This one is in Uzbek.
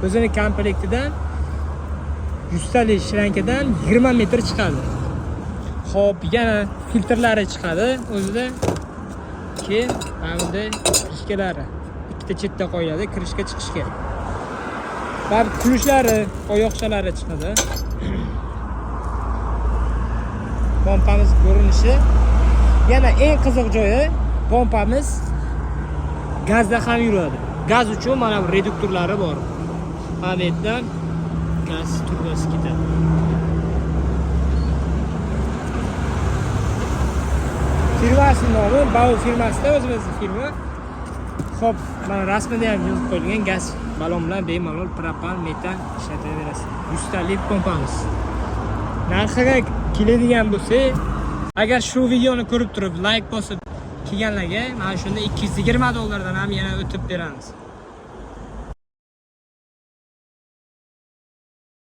O'zining komplektidan 100 talik shrankadan 20 metr chiqadi. Xo'p, yana filtrlari chiqadi o'zida. Keyin mana bunday krishkalari ikkita chetda qo'yiladi, kirishga chiqishga. Va kulishlari, oyoqchalari chiqadi. Pompamiz ko'rinishi. Yana eng qiziq joyi, pompamiz gazda ham yuradi. Gaz uchun mana bu reduktorlari bor. Mana bu yerdan gaz turbasi ketadi. Firmasining nomi Bau firmasida, o'zimizning firma. Xo'p, mana rasmida ham yozib qo'yilgan gaz balon bilan bemalol propan, metan ishlataverasiz. 100 talik pompamiz. Narxiga keladigan bo'lsa, agar shu videoni ko'rib turib like bosib kelganlarga mana shunda $220 dan ham yana o'tib beramiz.